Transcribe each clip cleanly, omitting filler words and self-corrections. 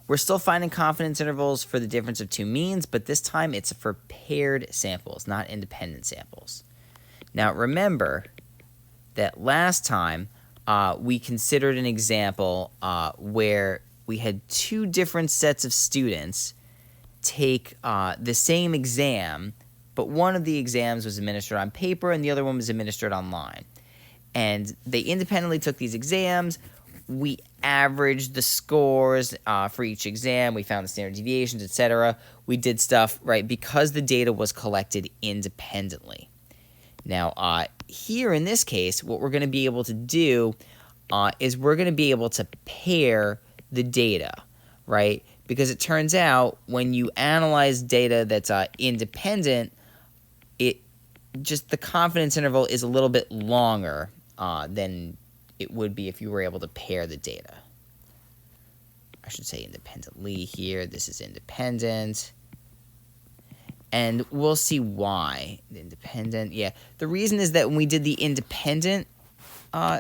We're still finding confidence intervals for the difference of two means, but this time it's for paired samples, not independent samples. Now remember that last time we considered an example where we had two different sets of students take the same exam, but one of the exams was administered on paper and the other one was administered online. And they independently took these exams. We averaged the scores for each exam. We found the standard deviations, etc. We did stuff, right, because the data was collected independently. Now, here in this case, what we're going to be able to do is we're going to be able to pair the data, right? Because it turns out when you analyze data that's independent, the confidence interval is a little bit longer than it would be if you were able to pair the data. I should say independently here. This is independent. And we'll see why. Independent, yeah. The reason is that when we did the independent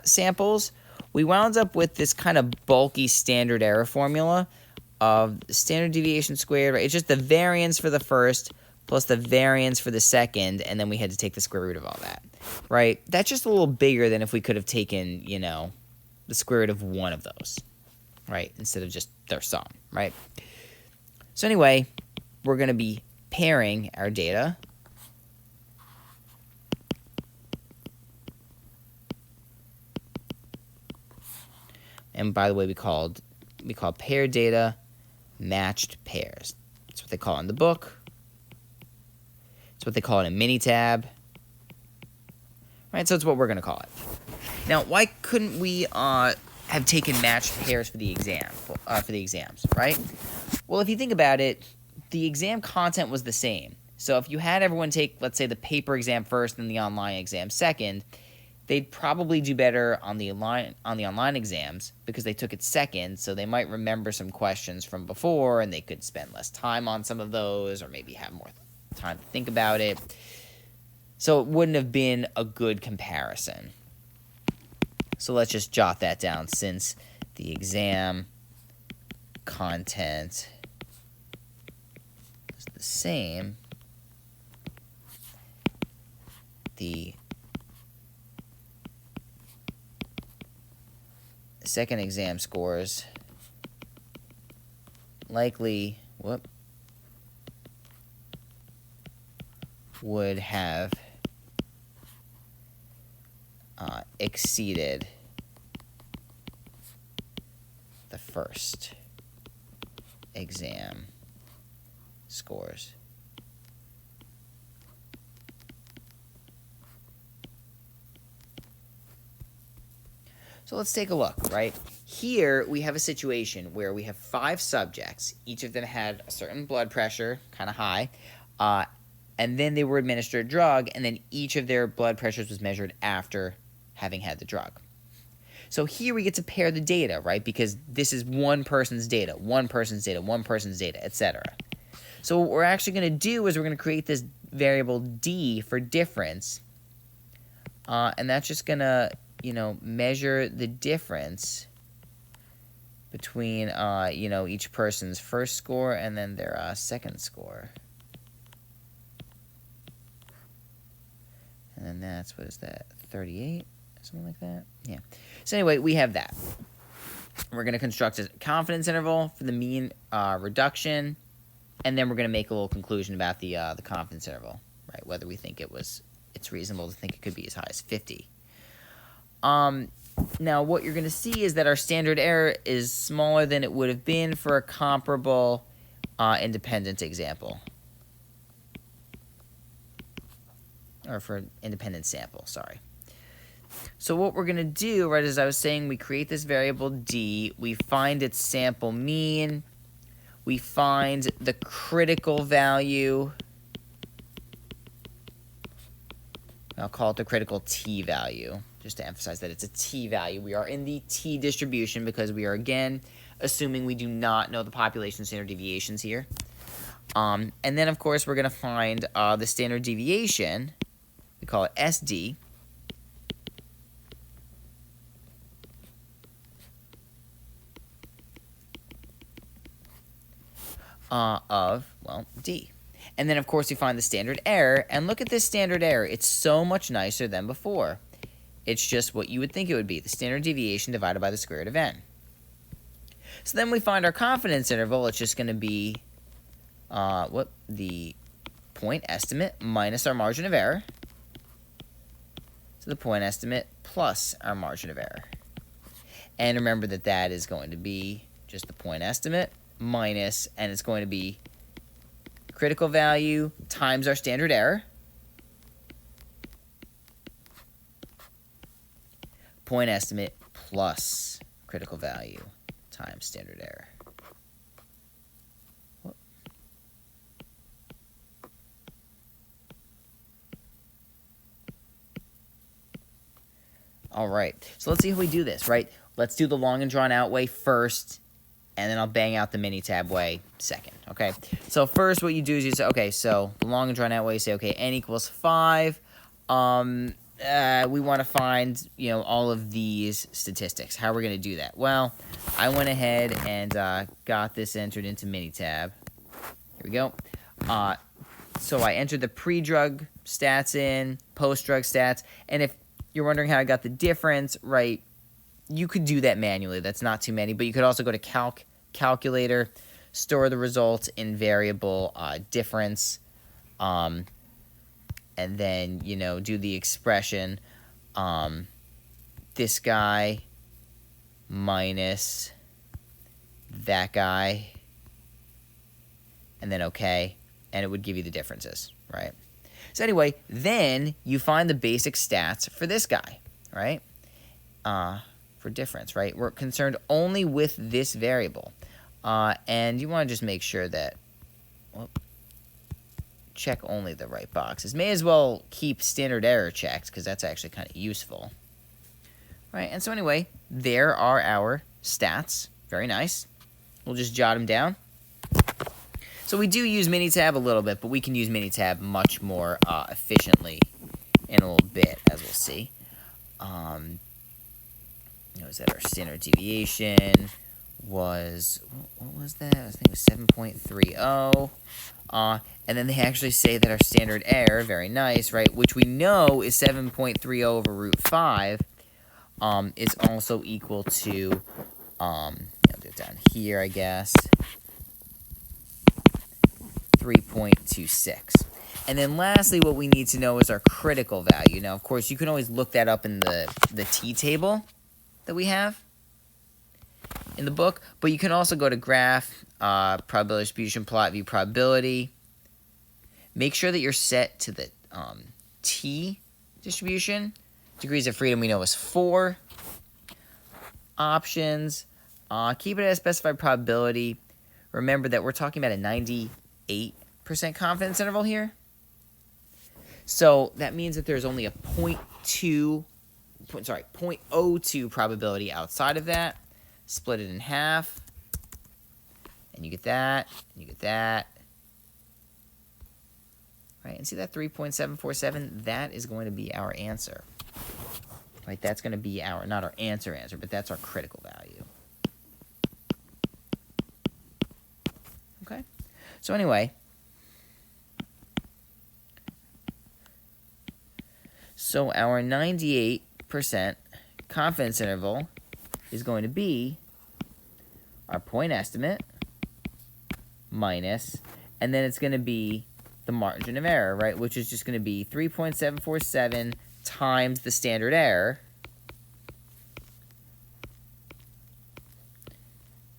samples, we wound up with this kind of bulky standard error formula of standard deviation squared, right? It's just the variance for the first plus the variance for the second, and then we had to take the square root of all that, right? That's just a little bigger than if we could have taken, the square root of one of those, right? Instead of just their sum, right? So anyway, we're going to be pairing our data. And by the way, we call paired data matched pairs. That's what they call it in the book. It's what they call it in Minitab. Right, so it's what we're going to call it. Now, why couldn't we have taken matched pairs for the exams, right? Well, if you think about it, the exam content was the same. So if you had everyone take, let's say, the paper exam first and the online exam second, they'd probably do better on the online exams because they took it second, so they might remember some questions from before and they could spend less time on some of those or maybe have more time to think about it. So it wouldn't have been a good comparison. So let's just jot that down. Since the exam content is the same, the second exam scores likely would have exceeded the first exam scores. So let's take a look, right? Here we have a situation where we have 5 subjects. Each of them had a certain blood pressure, kind of high, and then they were administered a drug, and then each of their blood pressures was measured after having had the drug. So here we get to pair the data, right? Because this is one person's data, etc. So what we're actually going to do is we're going to create this variable d for difference, and that's just going to measure the difference between, each person's first score and then their second score. And then that's, what is that, 38? Something like that? Yeah. So anyway, we have that. We're going to construct a confidence interval for the mean reduction, and then we're going to make a little conclusion about the confidence interval, right? Whether we think it's reasonable to think it could be as high as 50. Now, what you're going to see is that our standard error is smaller than it would have been for a comparable independent example. Or for an independent sample, sorry. So what we're going to do, right, as I was saying, we create this variable d. We find its sample mean. We find the critical value. I'll call it the critical t value, just to emphasize that it's a t value. We are in the t distribution because we are, again, assuming we do not know the population standard deviations here. And then, of course, we're going to find the standard deviation. We call it SD. well, D. And then, of course, we find the standard error. And look at this standard error. It's so much nicer than before. It's just what you would think it would be, the standard deviation divided by the square root of n. So then we find our confidence interval. It's just going to be the point estimate minus our margin of error. So the point estimate plus our margin of error. And remember that that is going to be just the point estimate minus, and it's going to be critical value times our standard error. Point estimate plus critical value times standard error. Whoop. All right, so let's see how we do this, right? Let's do the long and drawn out way first, and then I'll bang out the Minitab way second, okay? So first what you do is you say, okay, so the long and drawn out way, you say, okay, n equals 5. We want to find, all of these statistics. How are we going to do that? Well, I went ahead and got this entered into Minitab. Here we go. So I entered the pre-drug stats in, post-drug stats, and if you're wondering how I got the difference, right, you could do that manually. That's not too many, but you could also go to calculator, store the results in variable difference, and then, do the expression, this guy minus that guy, and then okay, and it would give you the differences, right? So anyway, then you find the basic stats for this guy, right? For difference, right? We're concerned only with this variable. And you want to just make sure that, check only the right boxes. May as well keep standard error checked, because that's actually kind of useful. Right, and so anyway, there are our stats. Very nice. We'll just jot them down. So we do use Minitab a little bit, but we can use Minitab much more efficiently in a little bit, as we'll see. Is that our standard deviation was, what was that? I think it was 7.30. And then they actually say that our standard error, very nice, right, which we know is 7.30 over root 5, is also equal to, I'll do it down here, I guess, 3.26. And then lastly, what we need to know is our critical value. Now, of course, you can always look that up in the t-table that we have in the book, but you can also go to graph, probability distribution, plot view probability. Make sure that you're set to the t distribution. Degrees of freedom we know is 4. Options, keep it at a specified probability. Remember that we're talking about a 98% confidence interval here. So that means that there's only a 0.02 probability outside of that. Split it in half, and you get that, and you get that. Right, and see that 3.747? That is going to be our answer. Right, that's going to be our, not our answer, but that's our critical value. Okay, so anyway, so our 98% confidence interval is going to be our point estimate minus, and then it's going to be the margin of error, right, which is just going to be 3.747 times the standard error,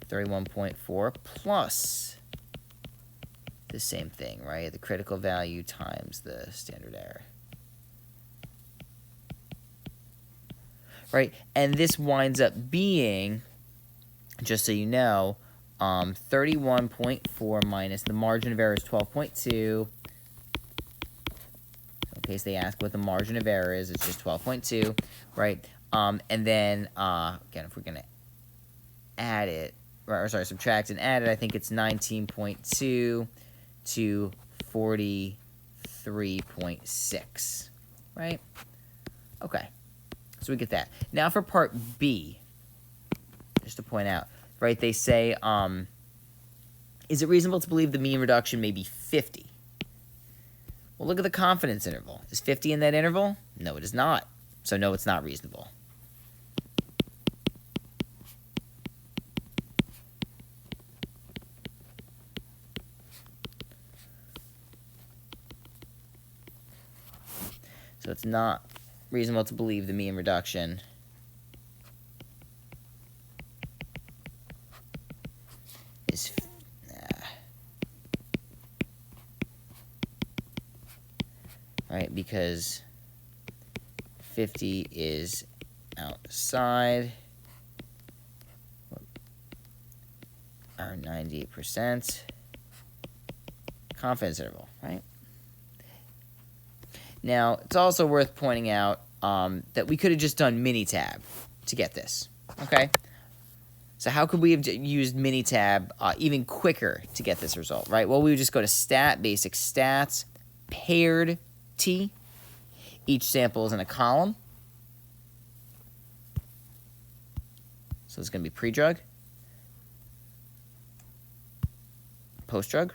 31.4, plus the same thing, right, the critical value times the standard error. Right, and this winds up being, just so you know, 31.4 minus the margin of error is 12.2. In case they ask what the margin of error is, it's just 12.2, right? And then, again, if we're going to add it, or sorry, subtract and add it, I think it's 19.2 to 43.6, right? Okay. So we get that. Now for part B, just to point out, right, they say Is it reasonable to believe the mean reduction may be 50? Well, look at the confidence interval. Is 50 in that interval? No, it is not. So no, it's not reasonable. So it's not reasonable to believe the mean reduction is right, because 50 is outside our 98% confidence interval, right? Now, it's also worth pointing out that we could have just done Minitab to get this, okay? So how could we have used Minitab even quicker to get this result, right? Well, we would just go to stat, basic stats, paired T. Each sample is in a column. So it's going to be pre-drug, post-drug.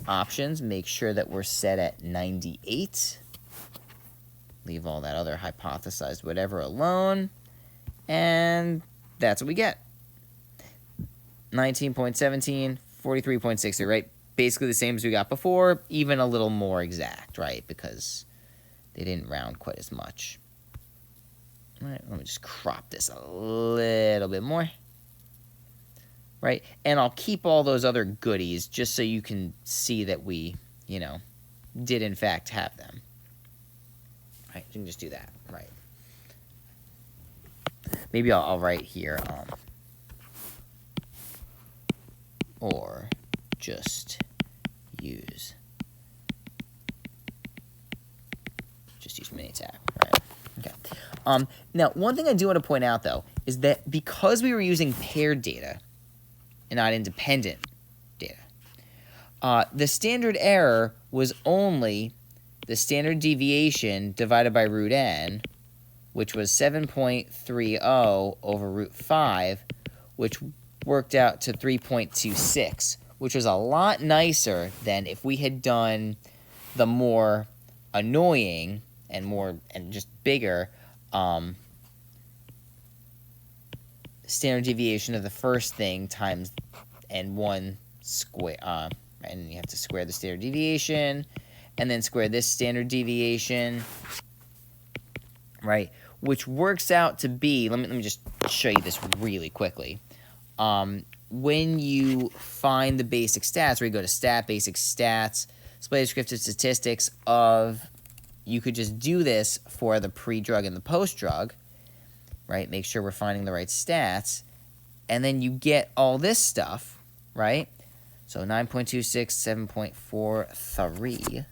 Options, make sure that we're set at 98. Leave all that other hypothesized whatever alone. And that's what we get. 19.17, 43.60, right? Basically the same as we got before, even a little more exact, right? Because they didn't round quite as much. All right, let me just crop this a little bit more. Right? And I'll keep all those other goodies just so you can see that we, you know, did in fact have them. Right? You can just do that. Right. Maybe I'll write here, or just use Minitab, right? Okay. Now, one thing I do want to point out, though, is that because we were using paired data and not independent data, the standard error was only the standard deviation divided by root n, which was 7.30 over root 5, which worked out to 3.26, which was a lot nicer than if we had done the more annoying and just bigger standard deviation of the first thing times n1 square, and you have to square the standard deviation, and then square this standard deviation, right? Which works out to be, let me just show you this really quickly. When you find the basic stats, where you go to stat, basic stats, display descriptive statistics of, you could just do this for the pre-drug and the post-drug, right? Make sure we're finding the right stats. And then you get all this stuff, right? So 9.26, 7.43.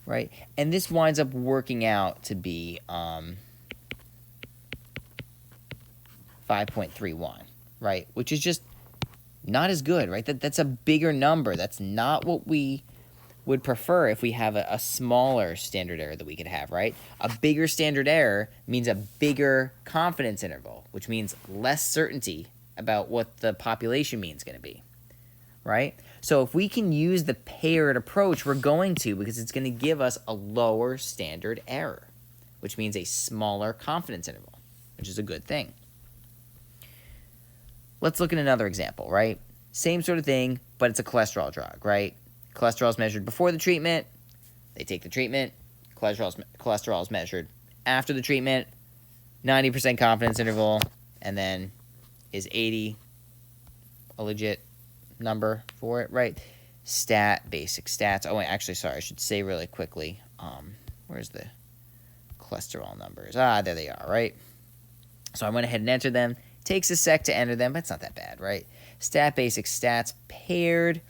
Right? And this winds up working out to be 5.31, right? Which is just not as good, right? That's a bigger number. That's not what we would prefer if we have a smaller standard error that we could have, right? A bigger standard error means a bigger confidence interval, which means less certainty about what the population mean is going to be, right? So if we can use the paired approach, we're going to, because it's going to give us a lower standard error, which means a smaller confidence interval, which is a good thing. Let's look at another example, right? Same sort of thing, but it's a cholesterol drug, right? Cholesterol is measured before the treatment. They take the treatment. Cholesterol is measured after the treatment. 90% confidence interval, and then is 80 a legit number for it, right? Stat, basic stats. Oh, wait, actually, sorry, I should say really quickly. Where's the cholesterol numbers? Ah, there they are, right? So I went ahead and entered them. Takes a sec to enter them, but it's not that bad, right? Stat, basic stats, paired,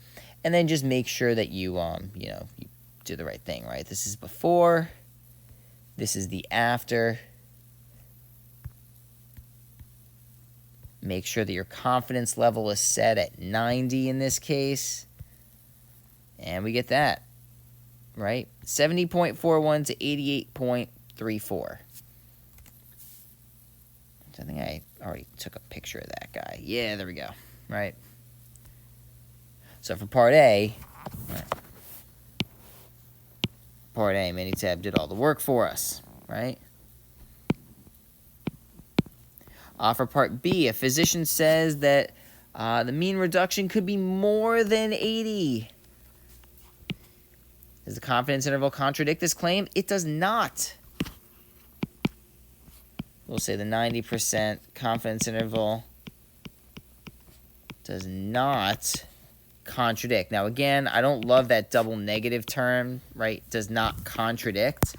and then just make sure that you, you do the right thing, right? This is before. This is the after. Make sure that your confidence level is set at 90 in this case. And we get that, right? 70.41 to 88.34. I think I already took a picture of that guy. Yeah, there we go, right? So for part A, Minitab did all the work for us, right? For part B, a physician says that the mean reduction could be more than 80. Does the confidence interval contradict this claim? It does not. We'll say the 90% confidence interval does not contradict. Now, again, I don't love that double negative term, right? Does not contradict,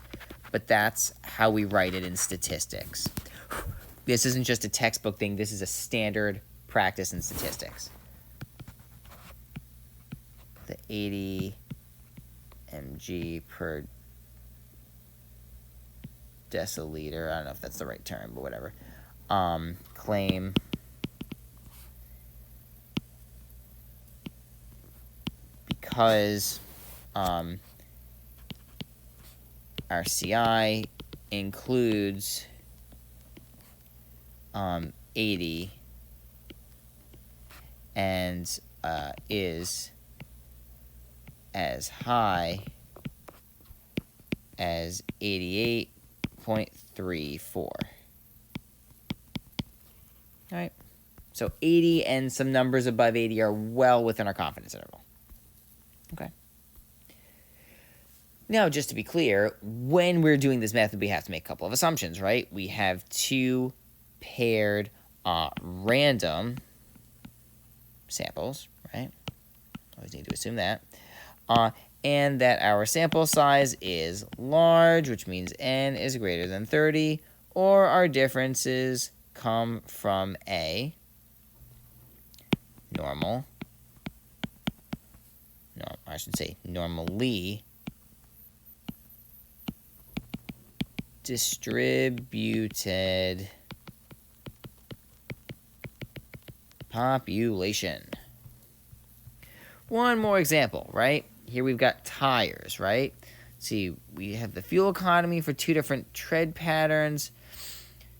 but that's how we write it in statistics. This isn't just a textbook thing. This is a standard practice in statistics. The 80 mg per deciliter. I don't know if that's the right term, but whatever. Claim because our CI includes 80 and is as high as 88.34. All right. So 80 and some numbers above 80 are well within our confidence interval. Okay. Now, just to be clear, when we're doing this method, we have to make a couple of assumptions, right? We have two paired random samples, right? Always need to assume that. And that our sample size is large, which means n is greater than 30, or our differences come from A, normal, no, I should say normally distributed population. One more example, right? Here we've got tires, right? See, we have the fuel economy for two different tread patterns.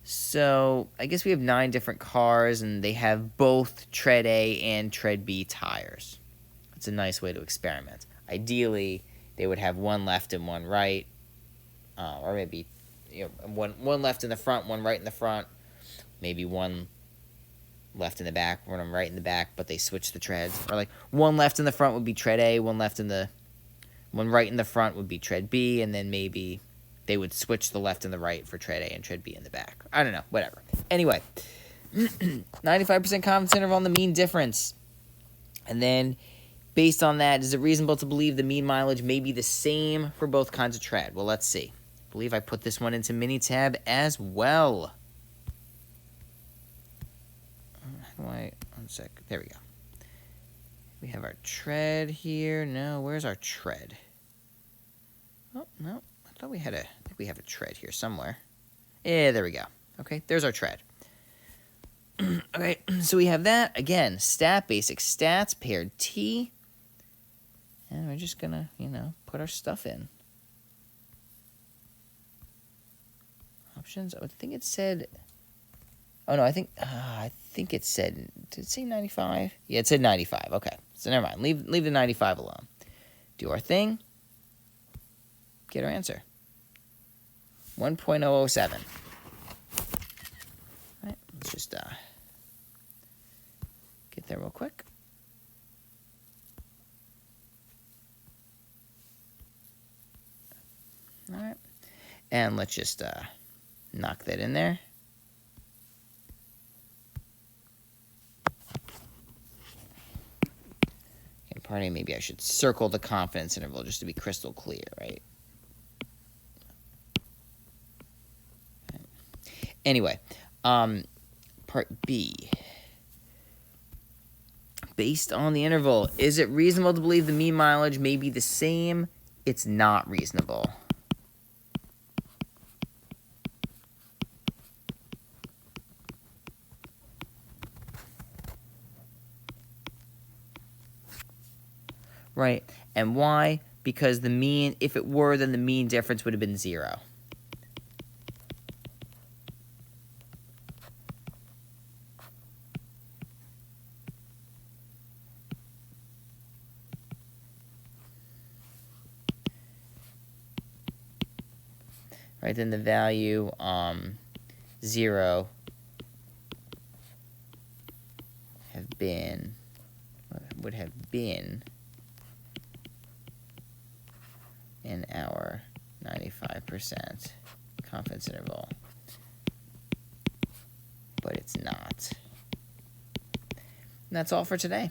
So I guess we have 9 different cars, and they have both tread A and tread B tires. It's a nice way to experiment. Ideally, they would have one left and one right, or maybe one left in the front, one right in the front, maybe one left in the back, one right in the back, but they switch the treads. Or like one left in the front would be tread A, one right in the front would be tread B, and then maybe they would switch the left and the right for tread A and tread B in the back. I don't know, whatever. Anyway, 95% confidence interval on the mean difference. And then based on that, is it reasonable to believe the mean mileage may be the same for both kinds of tread? Well, let's see. I believe I put this one into Minitab as well. One sec. There we go. We have our tread here. No, where's our tread? Oh, no. I thought we had I think we have a tread here somewhere. Yeah, there we go. Okay, there's our tread. Okay, so we have that. Again, basic stats, paired T. And we're just going to, put our stuff in. Options. I think it said... Oh, no, I think it said... Did it say 95? Yeah, it said 95. Okay, so never mind. Leave the 95 alone. Do our thing. Get our answer. 1.007. All right, let's just get there real quick. All right, and let's just knock that in there. And pardon me, maybe I should circle the confidence interval just to be crystal clear, right? Anyway, part B. Based on the interval, is it reasonable to believe the mean mileage may be the same? It's not reasonable. right? And why? Because the mean, if it were, then the mean difference would have been 0. Right, then the value 0 would have been in our 95% confidence interval, but it's not. And that's all for today.